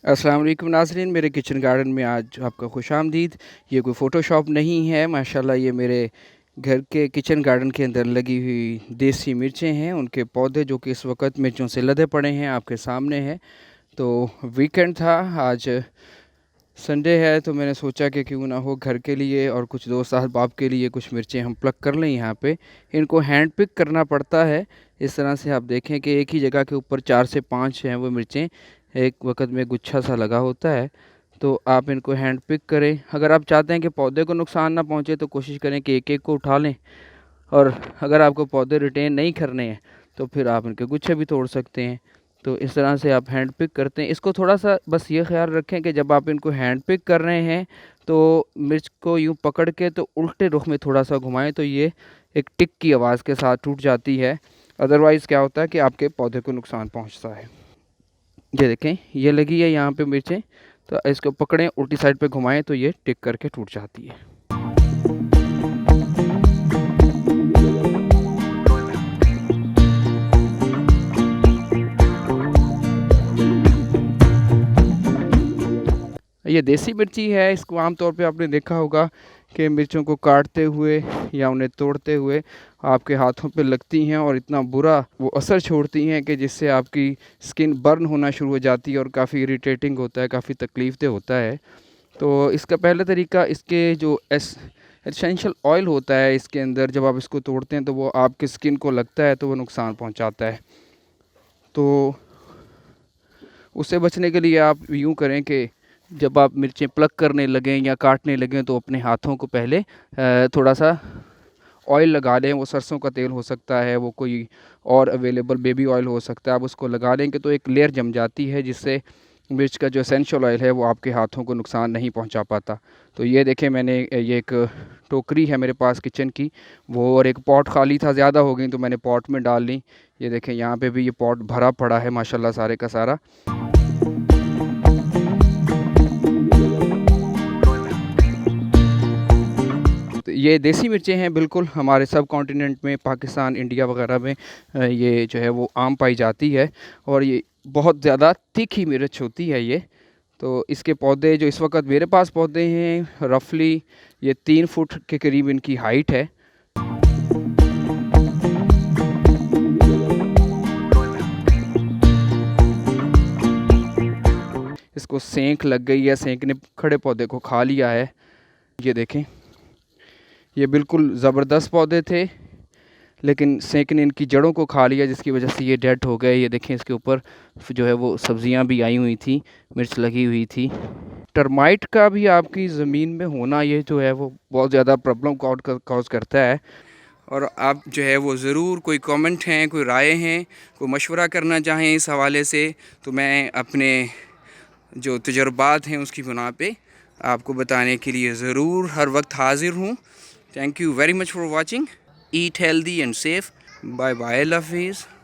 अस्सलाम वालेकुम नाज़रीन, मेरे किचन गार्डन में आज आपका खुशामदीद। ये कोई फ़ोटोशॉप नहीं है, माशाल्लाह ये मेरे घर के किचन गार्डन के अंदर लगी हुई देसी मिर्चें हैं, उनके पौधे जो कि इस वक्त मिर्चों से लदे पड़े हैं, आपके सामने हैं। तो वीकेंड था आज, संडे है, तो मैंने सोचा कि क्यों ना हो घर के लिए और कुछ दोस्त अहबाब के लिए कुछ मिर्चें हम प्लग कर लें यहाँ पे। इनको हैंड पिक करना पड़ता है। इस तरह से आप देखें कि एक ही जगह के ऊपर 4 से 5 हैं वो मिर्चें, एक वक्त में गुच्छा सा लगा होता है। तो आप इनको हैंड पिक करें। अगर आप चाहते हैं कि पौधे को नुकसान ना पहुँचे तो कोशिश करें कि एक एक को उठा लें, और अगर आपको पौधे रिटेन नहीं करने हैं तो फिर आप इनके गुच्छे भी तोड़ सकते हैं। तो इस तरह से आप हैंड पिक करते हैं। इसको थोड़ा सा बस ये ख्याल रखें कि जब आप इनको हैंड पिक कर रहे हैं तो मिर्च को यूँ पकड़ के तो उल्टे रुख में थोड़ा सा घुमाएं, तो ये एक टिक की आवाज़ के साथ टूट जाती है। अदरवाइज़ क्या होता है कि आपके पौधे को नुकसान पहुंचता है। ये देखें, ये लगी है यहाँ पे मिर्चें, तो इसको पकड़ें, उल्टी साइड पे घुमाएं तो ये टिक करके टूट जाती है। ये देसी मिर्ची है। इसको आम तौर पे आपने देखा होगा कि मिर्चों को काटते हुए या उन्हें तोड़ते हुए आपके हाथों पे लगती हैं और इतना बुरा वो असर छोड़ती हैं कि जिससे आपकी स्किन बर्न होना शुरू हो जाती है और काफ़ी इरिटेटिंग होता है, काफ़ी तकलीफ दह होता है। तो इसका पहला तरीका, इसके जो एसेंशियल ऑयल होता है इसके अंदर, जब आप इसको तोड़ते हैं तो वो आपकी स्किन को लगता है तो वो नुकसान पहुंचाता है। तो उससे बचने के लिए आप यूँ करें कि जब आप मिर्चें प्लग करने लगें या काटने लगें तो अपने हाथों को पहले थोड़ा सा ऑयल लगा लें। वो सरसों का तेल हो सकता है, वो कोई और अवेलेबल बेबी ऑयल हो सकता है। आप उसको लगा लेंगे तो एक लेयर जम जाती है जिससे मिर्च का जो एसेंशियल ऑयल है वो आपके हाथों को नुकसान नहीं पहुंचा पाता। तो ये देखें, मैंने ये एक टोकरी है मेरे पास किचन की, वो और एक पॉट खाली था, ज़्यादा हो गई तो मैंने पॉट में डाल ली। ये देखें, यहाँ पे भी ये पॉट भरा पड़ा है माशाल्लाह सारे का सारा। तो ये देसी मिर्चें हैं, बिल्कुल हमारे सब कॉन्टिनेंट में, पाकिस्तान, इंडिया वगैरह में ये जो है वो आम पाई जाती है। और ये बहुत ज़्यादा तीखी मिर्च होती है ये। तो इसके पौधे जो इस वक्त मेरे पास पौधे हैं, रफली ये 3 फुट के करीब इनकी हाइट है। इसको सेंक लग गई है, सेंक ने खड़े पौधे को खा लिया है। ये देखें, ये बिल्कुल ज़बरदस्त पौधे थे लेकिन सेंक ने इनकी जड़ों को खा लिया, जिसकी वजह से ये डेड हो गए। ये देखें, इसके ऊपर जो है वो सब्जियां भी आई हुई थी, मिर्च लगी हुई थी। टर्माइट का भी आपकी ज़मीन में होना, ये जो है वो बहुत ज़्यादा प्रॉब्लम कॉज करता है। और आप जो है वो ज़रूर, कोई कमेंट हैं, कोई राय हैं, कोई मशवरा करना चाहें इस हवाले से, तो मैं अपने जो तजुर्बात हैं उसकी बुना पे आपको बताने के लिए ज़रूर हर वक्त हाज़िर हूँ। Thank you very much for watching. Eat healthy and safe. Bye bye, अल्लाह हाफिज़।